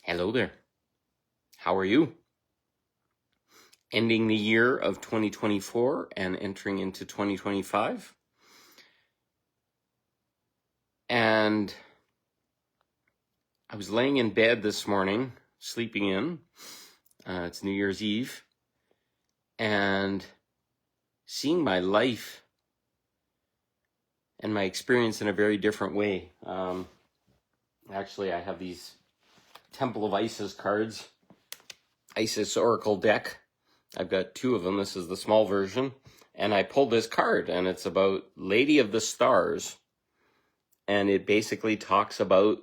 Hello there. How are you? Ending the year of 2024 and entering into 2025. And I was laying in bed this morning, sleeping in. It's New Year's Eve. And seeing my life and my experience in a very different way. Actually, I have these Temple of Isis cards, Isis Oracle deck. I've got two of them. This is the small version. And I pulled this card, and it's about Lady of the Stars. And it basically talks about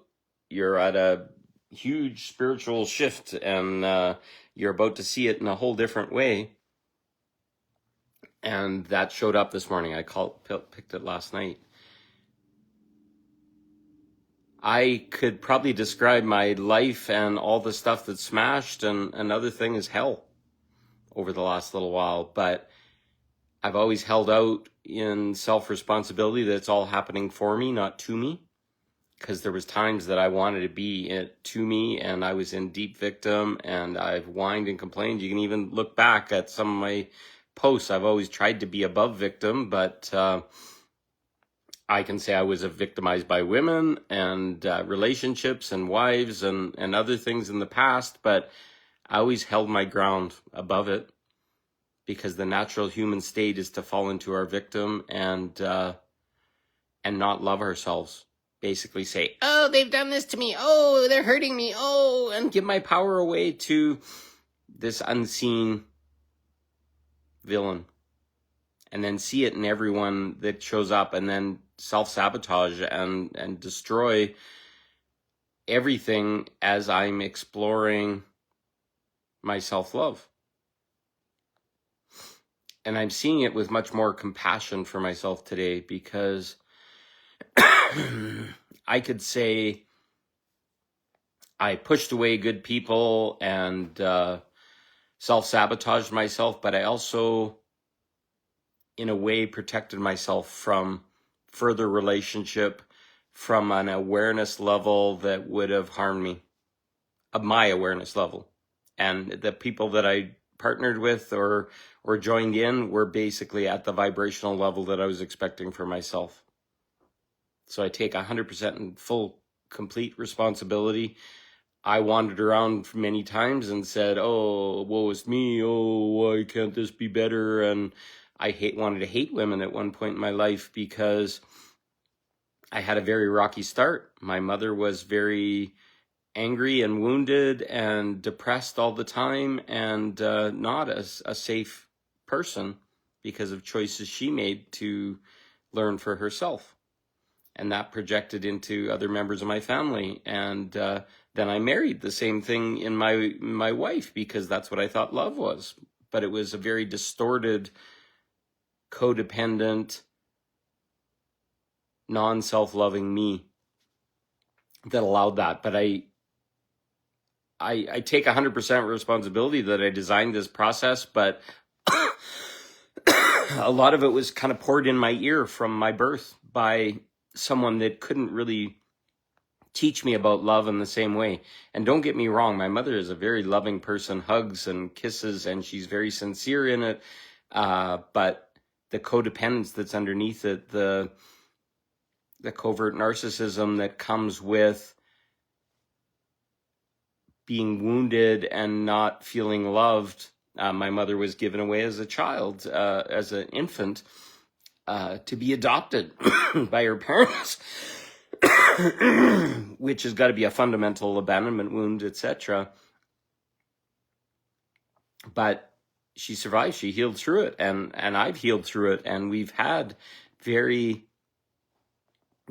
you're at a huge spiritual shift, and you're about to see it in a whole different way. And that showed up this morning. I picked it last night. I could probably describe my life and all the stuff that's smashed, and another thing is hell over the last little while. But I've always held out in self-responsibility that it's all happening for me, not to me. Because there was times that I wanted to be it to me, and I was in deep victim, and I've whined and complained. You can even look back at some of my posts. I've always tried to be above victim, but I can say I was victimized by women and relationships and wives and other things in the past, but I always held my ground above it, because the natural human state is to fall into our victim and not love ourselves. Basically say, oh, they've done this to me. Oh, they're hurting me. Oh, and give my power away to this unseen villain. And then see it in everyone that shows up, and then self-sabotage and destroy everything as I'm exploring my self-love. And I'm seeing it with much more compassion for myself today, because I could say I pushed away good people and self-sabotaged myself, but I also, in a way, protected myself from further relationship from an awareness level that would have harmed me, of my awareness level. And the people that I partnered with or joined in were basically at the vibrational level that I was expecting for myself. So I take 100% and full, complete responsibility. I wandered around many times and said, oh, woe is me. Oh, why can't this be better? And I wanted to hate women at one point in my life, because I had a very rocky start. My mother was very angry and wounded and depressed all the time, and not as a safe person because of choices she made to learn for herself. And that projected into other members of my family. And then I married the same thing in my wife, because that's what I thought love was. But it was a very distorted, codependent, non-self-loving me that allowed that. But I take 100% responsibility that I designed this process, but a lot of it was kind of poured in my ear from my birth by someone that couldn't really teach me about love in the same way. And don't get me wrong, my mother is a very loving person, hugs and kisses, and she's very sincere in it. But the codependence that's underneath it, the covert narcissism that comes with being wounded and not feeling loved. My mother was given away as a child, as an infant, to be adopted by her parents, which has got to be a fundamental abandonment wound, etc. But she survived. She healed through it, and I've healed through it, and we've had very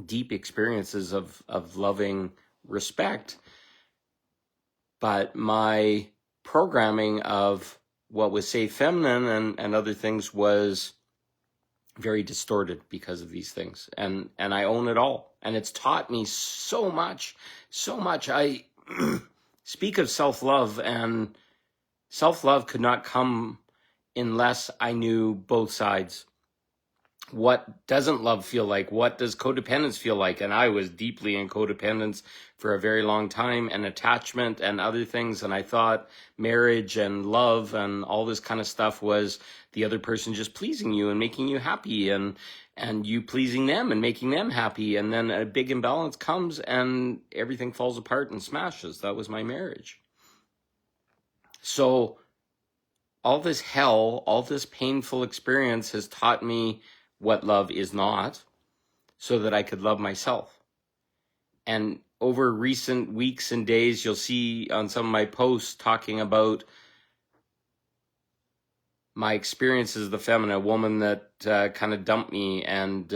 deep experiences of loving respect. But my programming of what was safe feminine and other things was very distorted because of these things. And I own it all. And it's taught me so much, so much. I speak of self-love, and self-love could not come unless I knew both sides. what doesn't love feel like? What does codependence feel like? And I was deeply in codependence for a very long time, and attachment and other things. And I thought marriage and love and all this kind of stuff was the other person just pleasing you and making you happy, and you pleasing them and making them happy. And then a big imbalance comes and everything falls apart and smashes. That was my marriage. So all this hell, all this painful experience has taught me what love is not, so that I could love myself. And over recent weeks and days, you'll see on some of my posts talking about my experience as the feminine, a woman that kind of dumped me and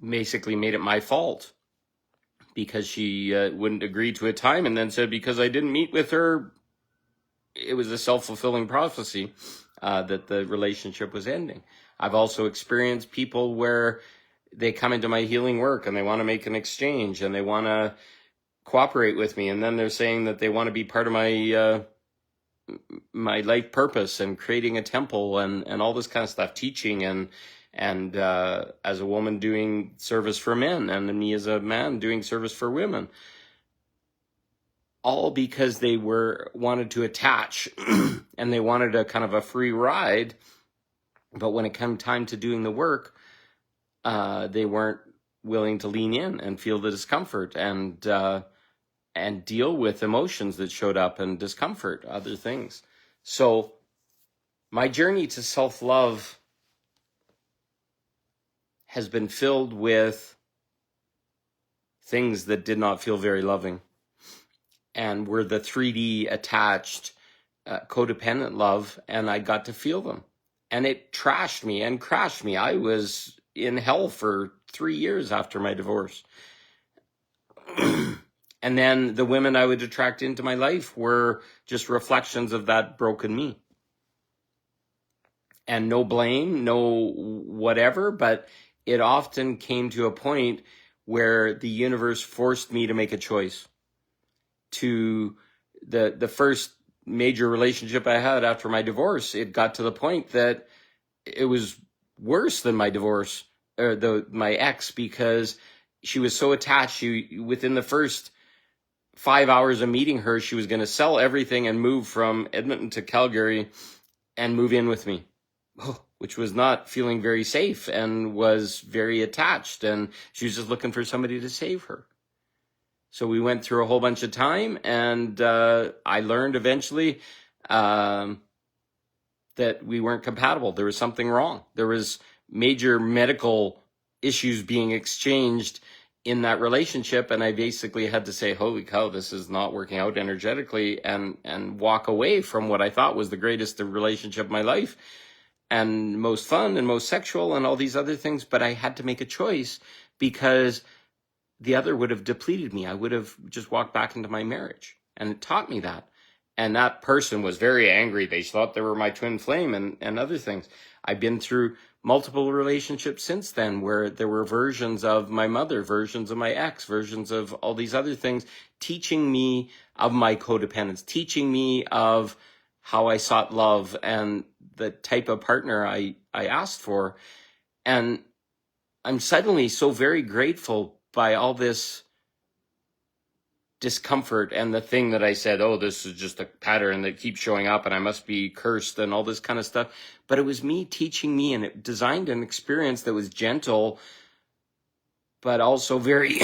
basically made it my fault because she wouldn't agree to a time, and then said because I didn't meet with her, it was a self-fulfilling prophecy that the relationship was ending. I've also experienced people where they come into my healing work and they want to make an exchange and they want to cooperate with me, and then they're saying that they want to be part of my my life purpose and creating a temple and all this kind of stuff, teaching and as a woman doing service for men, and me as a man doing service for women, all because they wanted to attach and they wanted a kind of a free ride. But when it came time to doing the work, they weren't willing to lean in and feel the discomfort and deal with emotions that showed up and discomfort, other things. So my journey to self-love has been filled with things that did not feel very loving, and were the 3D attached, codependent love, and I got to feel them. And it trashed me and crashed me. I was in hell for 3 years after my divorce. And then the women I would attract into my life were just reflections of that broken me. And no blame, no whatever, but it often came to a point where the universe forced me to make a choice. To the first major relationship I had after my divorce, it got to the point that it was worse than my divorce, or my ex, because she was so attached. Within the first 5 hours of meeting her, she was going to sell everything and move from Edmonton to Calgary and move in with me, which was not feeling very safe, and was very attached, and she was just looking for somebody to save her. So we went through a whole bunch of time, and I learned eventually that we weren't compatible. There was something wrong. There was major medical issues being exchanged in that relationship, and I basically had to say, holy cow, this is not working out energetically, and walk away from what I thought was the greatest relationship of my life, and most fun and most sexual and all these other things. But I had to make a choice, because the other would have depleted me. I would have just walked back into my marriage, and it taught me that. And that person was very angry. They thought they were my twin flame and other things. I've been through multiple relationships since then where there were versions of my mother, versions of my ex, versions of all these other things, teaching me of my codependence, teaching me of how I sought love and the type of partner I asked for. And I'm suddenly so very grateful by all this discomfort and the thing that I said, oh, this is just a pattern that keeps showing up and I must be cursed and all this kind of stuff. But it was me teaching me, and it designed an experience that was gentle, but also very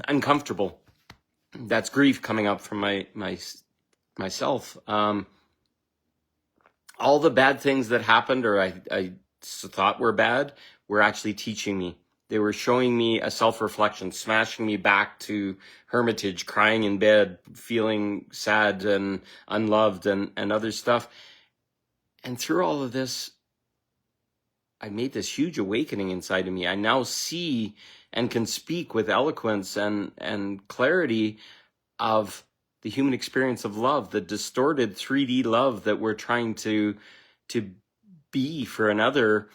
uncomfortable. That's grief coming up from myself. All the bad things that happened, or I thought were bad, were actually teaching me. They were showing me a self-reflection, smashing me back to hermitage, crying in bed, feeling sad and unloved and other stuff. And through all of this, I made this huge awakening inside of me. I now see and can speak with eloquence and clarity of the human experience of love, the distorted 3D love that we're trying to be for another,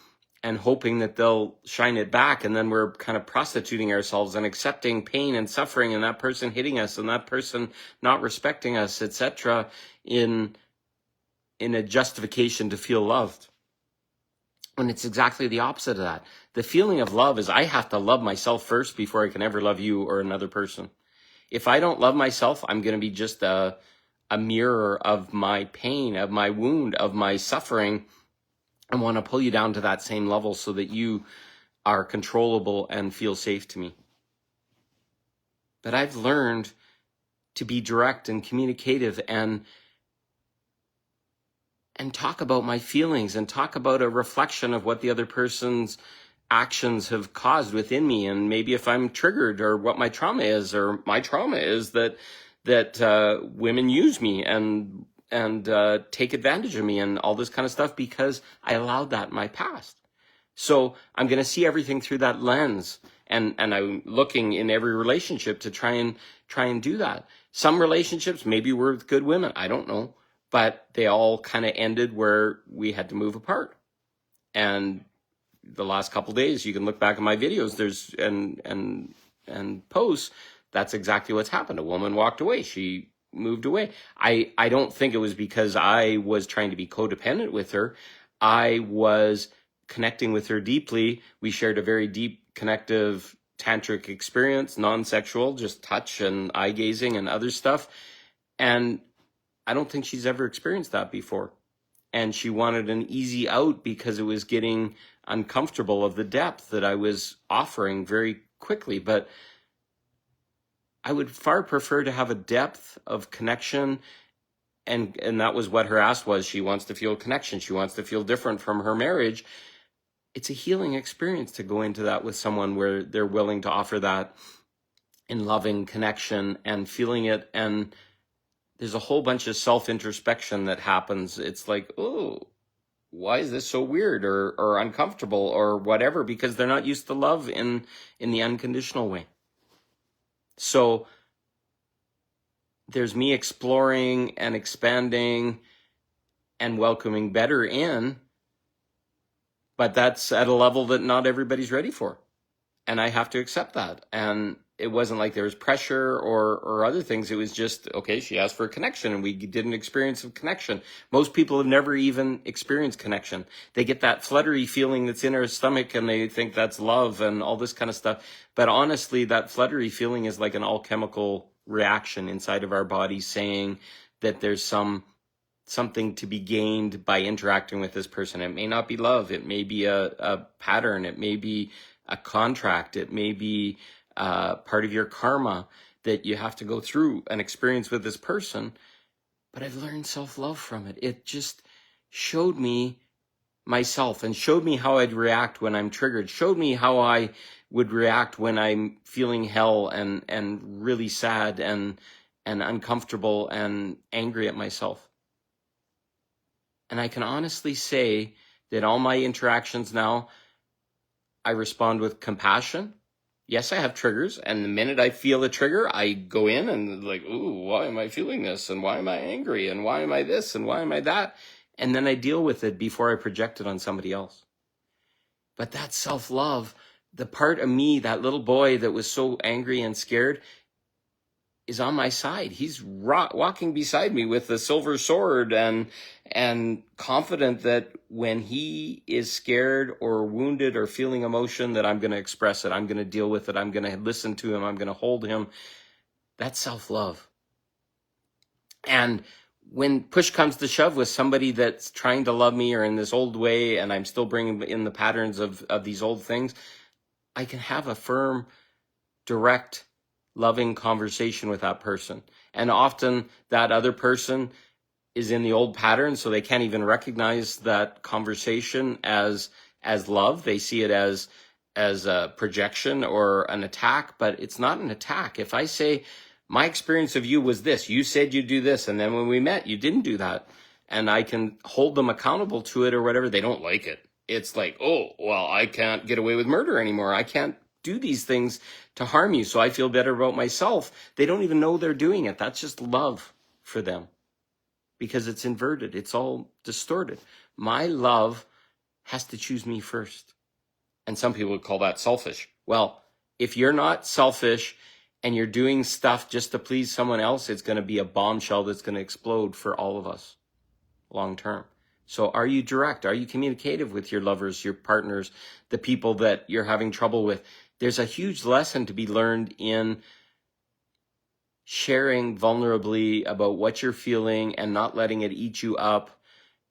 and hoping that they'll shine it back. And then we're kind of prostituting ourselves and accepting pain and suffering, and that person hitting us and that person not respecting us, etc., in in a justification to feel loved. When it's exactly the opposite of that. The feeling of love is I have to love myself first before I can ever love you or another person. If I don't love myself, I'm going to be just a mirror of my pain, of my wound, of my suffering. I want to pull you down to that same level so that you are controllable and feel safe to me. But I've learned to be direct and communicative and talk about my feelings and talk about a reflection of what the other person's actions have caused within me. And maybe if I'm triggered, or what my trauma is, or my trauma is that women use me and take advantage of me and all this kind of stuff because I allowed that in my past. So I'm going to see everything through that lens. And I'm looking in every relationship to try and do that. Some relationships maybe were with good women. I don't know. But they all kind of ended where we had to move apart. And the last couple of days, you can look back at my videos, there's and posts. That's exactly what's happened. A woman walked away. She moved away. I don't think it was because I was trying to be codependent with her. I was connecting with her deeply. We shared a very deep, connective, tantric experience, non-sexual, just touch and eye gazing and other stuff. And I don't think she's ever experienced that before. And she wanted an easy out because it was getting uncomfortable of the depth that I was offering very quickly. But I would far prefer to have a depth of connection. And that was what her ask was. She wants to feel connection. She wants to feel different from her marriage. It's a healing experience to go into that with someone where they're willing to offer that in loving connection and feeling it. And there's a whole bunch of self-introspection that happens. It's like, oh, why is this so weird or uncomfortable or whatever? Because they're not used to love in the unconditional way. So there's me exploring and expanding and welcoming better in, but that's at a level that not everybody's ready for. And I have to accept that. And it wasn't like there was pressure or other things. It was just, okay, she asked for a connection and we didn't experience a connection. Most people have never even experienced connection. They get that fluttery feeling that's in their stomach and they think that's love and all this kind of stuff. But honestly, that fluttery feeling is like an all-chemical reaction inside of our body saying that there's something to be gained by interacting with this person. It may not be love. It may be a pattern. It may be a contract. It may be part of your karma that you have to go through an experience with this person. But I've learned self-love from it. It just showed me myself and showed me how I'd react when I'm triggered, showed me how I would react when I'm feeling hell and really sad and uncomfortable and angry at myself. And I can honestly say that all my interactions now, I respond with compassion. Yes, I have triggers. And the minute I feel a trigger, I go in and like, ooh, why am I feeling this? And why am I angry? And why am I this? And why am I that? And then I deal with it before I project it on somebody else. But that self-love, the part of me, that little boy that was so angry and scared, is on my side. He's walking beside me with a silver sword and confident that when he is scared or wounded or feeling emotion, that I'm going to express it. I'm going to deal with it. I'm going to listen to him. I'm going to hold him. That's self-love. And when push comes to shove with somebody that's trying to love me or in this old way, and I'm still bringing in the patterns of these old things, I can have a firm, direct, loving conversation with that person. And often that other person is in the old pattern, so they can't even recognize that conversation as love. They see it as a projection or an attack, but it's not an attack. If I say, my experience of you was this, you said you'd do this, and then when we met, you didn't do that, and I can hold them accountable to it or whatever, they don't like it. It's like, oh, well, I can't get away with murder anymore. I can't do these things to harm you, so I feel better about myself. They don't even know they're doing it. That's just love for them because it's inverted. It's all distorted. My love has to choose me first. And some people would call that selfish. Well, if you're not selfish and you're doing stuff just to please someone else, it's going to be a bombshell that's going to explode for all of us. long term. So are you direct? Are you communicative with your lovers, your partners, the people that you're having trouble with? There's a huge lesson to be learned in sharing vulnerably about what you're feeling and not letting it eat you up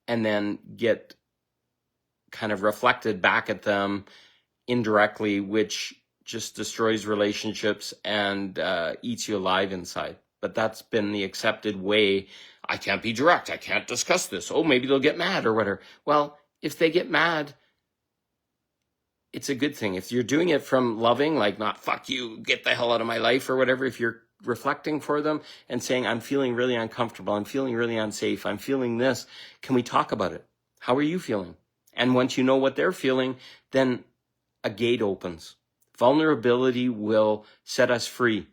and then get kind of reflected back at them indirectly, which just destroys relationships and eats you alive inside. But that's been the accepted way. I can't be direct. I can't discuss this. Oh, maybe they'll get mad or whatever. Well, if they get mad, it's a good thing. If you're doing it from loving, like not fuck you, get the hell out of my life or whatever, if you're reflecting for them and saying, I'm feeling really uncomfortable, I'm feeling really unsafe, I'm feeling this, can we talk about it? How are you feeling? And once you know what they're feeling, then a gate opens. Vulnerability will set us free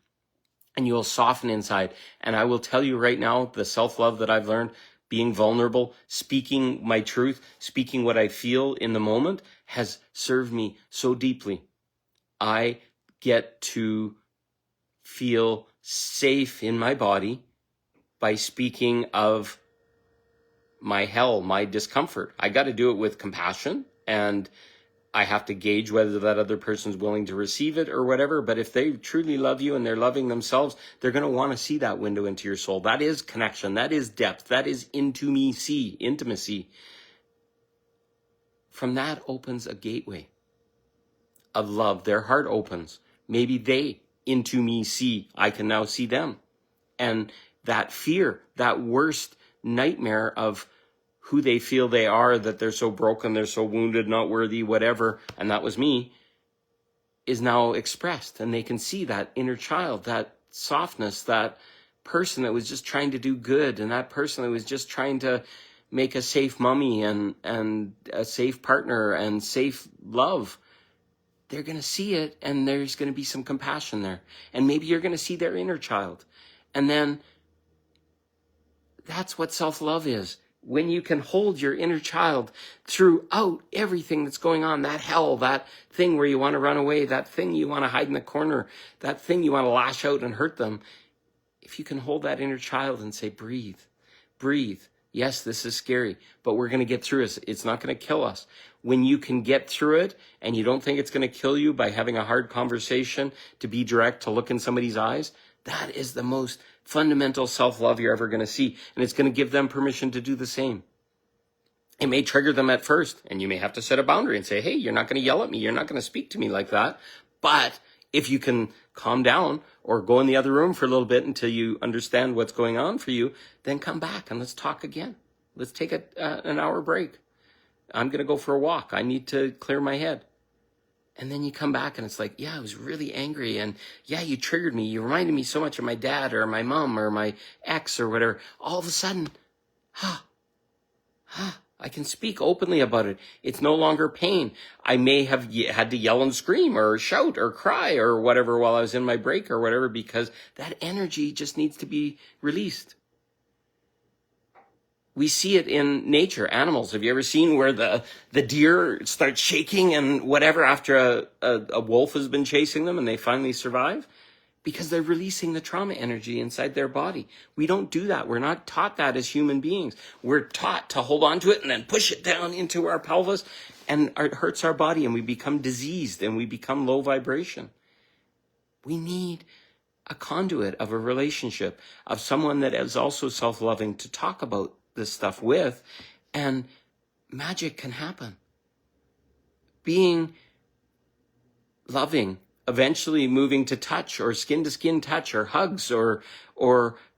and you will soften inside. And I will tell you right now, the self-love that I've learned, being vulnerable, speaking my truth, speaking what I feel in the moment has served me so deeply. I get to feel safe in my body by speaking of my hell, my discomfort. I got to do it with compassion, and I have to gauge whether that other person's willing to receive it or whatever. But if they truly love you and they're loving themselves, they're going to want to see that window into your soul. That is connection. That is depth. That is intimacy. From that opens a gateway of love. Their heart opens. Maybe they into me see. I can now see them. And that fear, that worst nightmare of who they feel they are, that they're so broken, they're so wounded, not worthy, whatever, and that was me, is now expressed. And they can see that inner child, that softness, that person that was just trying to do good, and that person that was just trying to make a safe mommy and a safe partner and safe love. They're going to see it, and there's going to be some compassion there. And maybe you're going to see their inner child. And then that's what self-love is. When you can hold your inner child throughout everything that's going on, that hell, that thing where you want to run away, that thing you want to hide in the corner, that thing you want to lash out and hurt them. If you can hold that inner child and say, breathe, breathe. Yes, this is scary, but we're going to get through it. It's not going to kill us. When you can get through it and you don't think it's going to kill you by having a hard conversation, to be direct, to look in somebody's eyes, that is the most fundamental self-love you're ever going to see. And it's going to give them permission to do the same. It may trigger them at first, and you may have to set a boundary and say, hey, you're not going to yell at me. You're not going to speak to me like that. But if you can calm down or go in the other room for a little bit until you understand what's going on for you, then come back and let's talk again. Let's take an hour break. I'm going to go for a walk. I need to clear my head. And then you come back and it's like, yeah, I was really angry. And yeah, you triggered me. You reminded me so much of my dad or my mom or my ex or whatever. All of a sudden, I can speak openly about it. It's no longer pain. I may have had to yell and scream or shout or cry or whatever while I was in my break or whatever, because that energy just needs to be released. We see it in nature, animals. Have you ever seen where the deer starts shaking and whatever after a wolf has been chasing them and they finally survive? Because they're releasing the trauma energy inside their body. We don't do that. We're not taught that as human beings. We're taught to hold on to it and then push it down into our pelvis, and it hurts our body and we become diseased and we become low vibration. We need a conduit of a relationship, of someone that is also self-loving to talk about this stuff with, and magic can happen. Being loving, eventually moving to touch or skin-to-skin touch or hugs or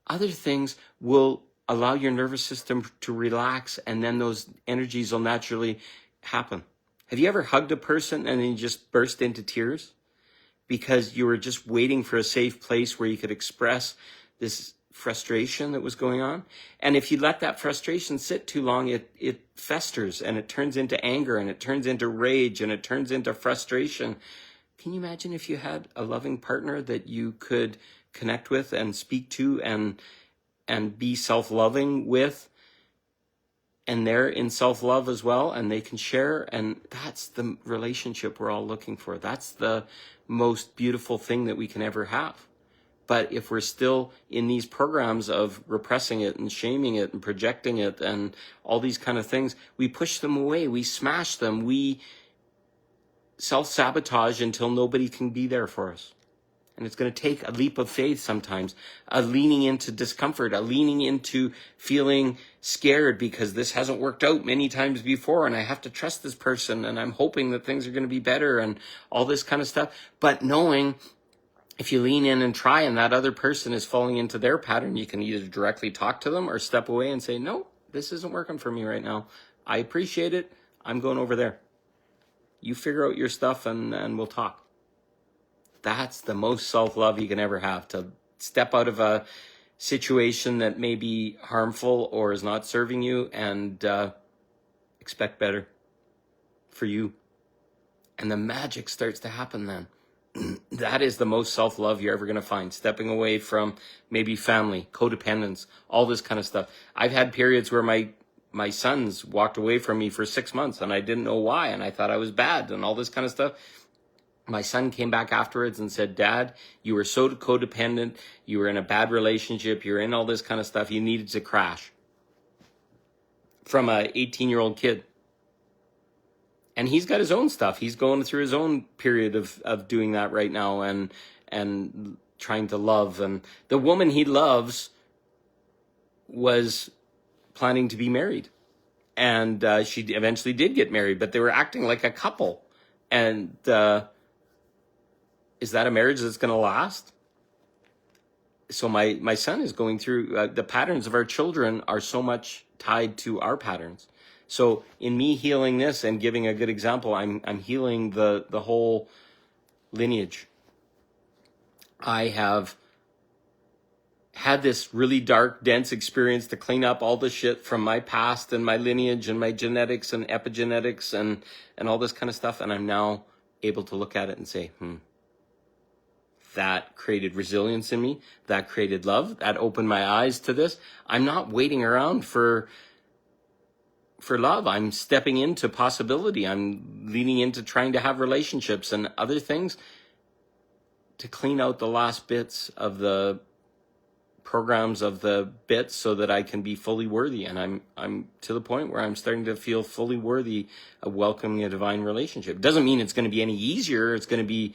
other things will allow your nervous system to relax, and then those energies will naturally happen. Have you ever hugged a person and then you just burst into tears because you were just waiting for a safe place where you could express this frustration that was going on? And if you let that frustration sit too long, it festers and it turns into anger and it turns into rage and it turns into frustration. Can you imagine if you had a loving partner that you could connect with and speak to and be self-loving with, and they're in self-love as well, and they can share? And that's the relationship we're all looking for. That's the most beautiful thing that we can ever have. But if we're still in these programs of repressing it and shaming it and projecting it and all these kind of things, we push them away, we smash them, we self-sabotage until nobody can be there for us. And it's going to take a leap of faith sometimes, a leaning into discomfort, a leaning into feeling scared because this hasn't worked out many times before and I have to trust this person and I'm hoping that things are going to be better and all this kind of stuff. But knowing if you lean in and try and that other person is falling into their pattern, you can either directly talk to them or step away and say, no, this isn't working for me right now. I appreciate it. I'm going over there. You figure out your stuff and we'll talk. That's the most self-love you can ever have, to step out of a situation that may be harmful or is not serving you and expect better for you. And the magic starts to happen then. That is the most self-love you're ever going to find. Stepping away from maybe family, codependence, all this kind of stuff. I've had periods where my sons walked away from me for 6 months and I didn't know why and I thought I was bad and all this kind of stuff. My son came back afterwards and said, Dad, you were so codependent. You were in a bad relationship. You're in all this kind of stuff. You needed to crash. From a 18-year-old kid. And he's got his own stuff. He's going through his own period of doing that right now and trying to love. And the woman he loves was planning to be married. And she eventually did get married, but they were acting like a couple. And is that a marriage that's going to last? So my son is going through, the patterns of our children are so much tied to our patterns. So in me healing this and giving a good example, I'm healing the whole lineage. I have had this really dark, dense experience to clean up all the shit from my past and my lineage and my genetics and epigenetics and all this kind of stuff. And I'm now able to look at it and say, that created resilience in me. That created love. That opened my eyes to this. I'm not waiting around for love. I'm stepping into possibility. I'm leaning into trying to have relationships and other things to clean out the last bits of the programs of the bits so that I can be fully worthy. And I'm to the point where I'm starting to feel fully worthy of welcoming a divine relationship. It doesn't mean it's going to be any easier. It's going to be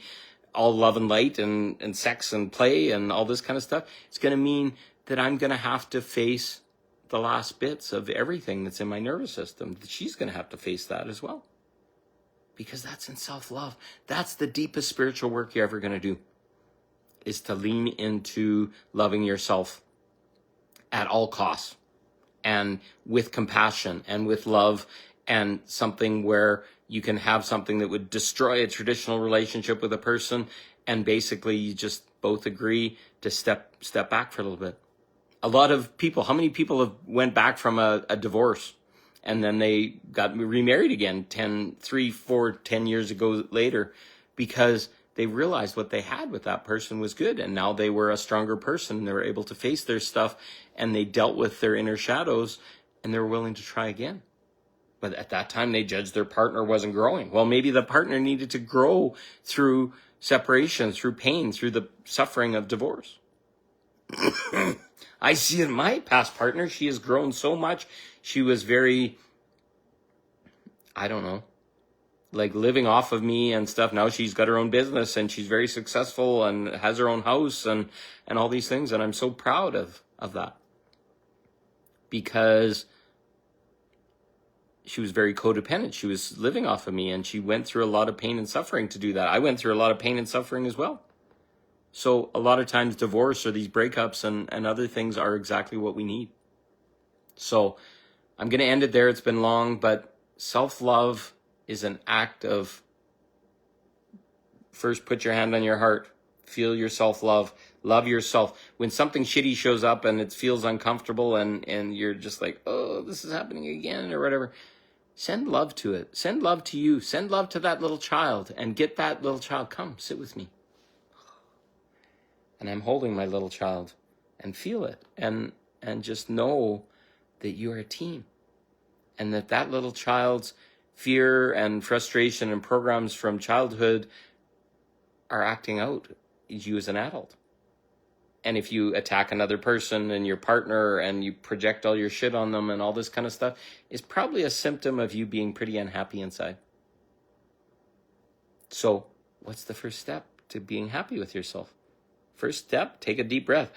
all love and light and sex and play and all this kind of stuff. It's going to mean that I'm going to have to face the last bits of everything that's in my nervous system. She's going to have to face that as well. Because that's in self-love. That's the deepest spiritual work you're ever going to do, is to lean into loving yourself at all costs and with compassion and with love, and something where you can have something that would destroy a traditional relationship with a person, and basically you just both agree to step back for a little bit. A lot of people, how many people have went back from a divorce and then they got remarried again 10 years ago later, because they realized what they had with that person was good, and now they were a stronger person. They were able to face their stuff and they dealt with their inner shadows and they were willing to try again. But at that time, they judged their partner wasn't growing. Well, maybe the partner needed to grow through separation, through pain, through the suffering of divorce. I see in my past partner, she has grown so much. She was very, I don't know, like living off of me and stuff. Now she's got her own business and she's very successful and has her own house and all these things. And I'm so proud of that, because she was very codependent. She was living off of me and she went through a lot of pain and suffering to do that. I went through a lot of pain and suffering as well. So a lot of times divorce or these breakups and other things are exactly what we need. So I'm going to end it there. It's been long, but self-love is an act of, first put your hand on your heart, feel your self-love, love yourself. When something shitty shows up and it feels uncomfortable and you're just like, oh, this is happening again or whatever, send love to it. Send love to you. Send love to that little child and get that little child, come sit with me. And I'm holding my little child, and feel it and just know that you're a team, and that little child's fear and frustration and programs from childhood are acting out you as an adult. And if you attack another person and your partner and you project all your shit on them and all this kind of stuff, is probably a symptom of you being pretty unhappy inside. So what's the first step to being happy with yourself? First step, take a deep breath.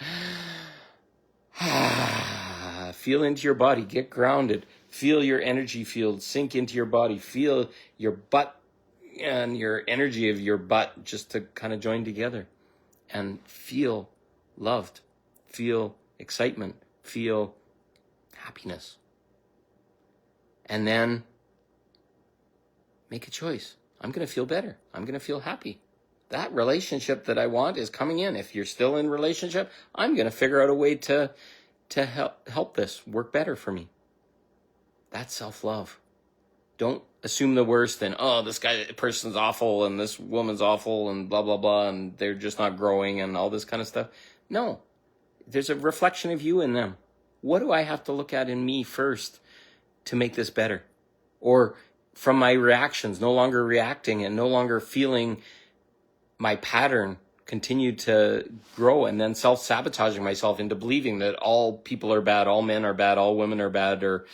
Feel into your body, get grounded. Feel your energy field sink into your body. Feel your butt and your energy of your butt just to kind of join together. And feel loved. Feel excitement. Feel happiness. And then make a choice. I'm going to feel better. I'm going to feel happy. That relationship that I want is coming in. If you're still in relationship, I'm going to figure out a way to help this work better for me. That's self-love. Don't assume the worst and, oh, this person's awful and this woman's awful and blah, blah, blah, and they're just not growing and all this kind of stuff. No, there's a reflection of you in them. What do I have to look at in me first to make this better? Or from my reactions, no longer reacting and no longer feeling my pattern continue to grow and then self-sabotaging myself into believing that all people are bad, all men are bad, all women are bad, or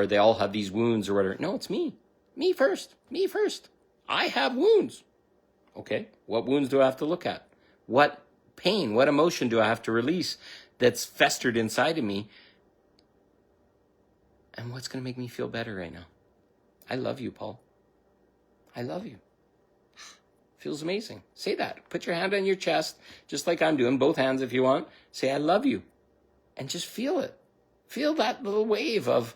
they all have these wounds or whatever. No, it's me. Me first. I have wounds. Okay, what wounds do I have to look at? What pain, what emotion do I have to release that's festered inside of me? And what's going to make me feel better right now? I love you, Paul. I love you. Feels amazing. Say that. Put your hand on your chest, just like I'm doing, both hands if you want. Say, I love you. And just feel it. Feel that little wave of,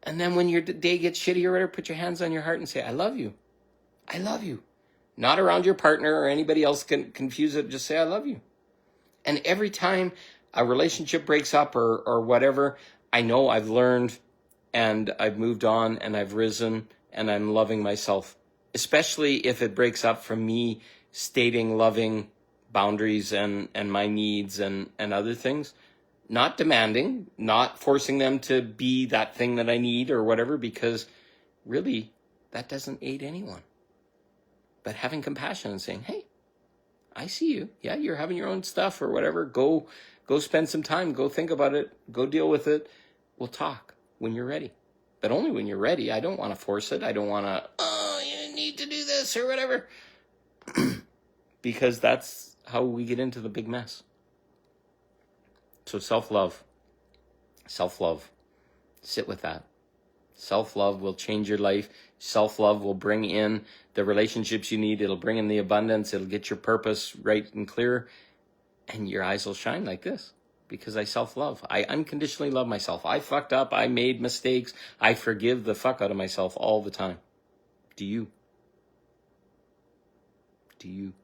and then when your day gets shitty or whatever, put your hands on your heart and say, I love you. I love you. Not around your partner or anybody else can confuse it. Just say, I love you. And every time a relationship breaks up or whatever, I know I've learned and I've moved on and I've risen and I'm loving myself. Especially if it breaks up from me stating loving boundaries and my needs and other things. Not demanding, not forcing them to be that thing that I need or whatever, because really that doesn't aid anyone. But having compassion and saying, hey, I see you. Yeah, you're having your own stuff or whatever. Go spend some time. Go think about it. Go deal with it. We'll talk when you're ready. But only when you're ready. I don't want to force it. I don't want to, you need to do this or whatever. Because that's how we get into the big mess. So self-love. Self-love. Sit with that. Self-love will change your life. Self-love will bring in the relationships you need. It'll bring in the abundance. It'll get your purpose right and clear. And your eyes will shine like this. Because I self-love. I unconditionally love myself. I fucked up. I made mistakes. I forgive the fuck out of myself all the time. Do you? Do you?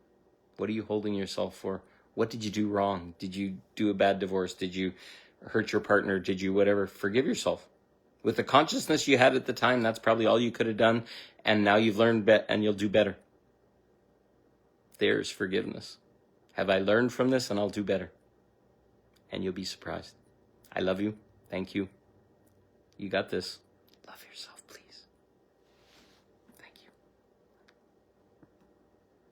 What are you holding yourself for? What did you do wrong? Did you do a bad divorce? Did you hurt your partner? Did you whatever? Forgive yourself. With the consciousness you had at the time, that's probably all you could have done. And now you've learned and you'll do better. There's forgiveness. Have I learned from this? And I'll do better. And you'll be surprised. I love you. Thank you. You got this. Love yourself.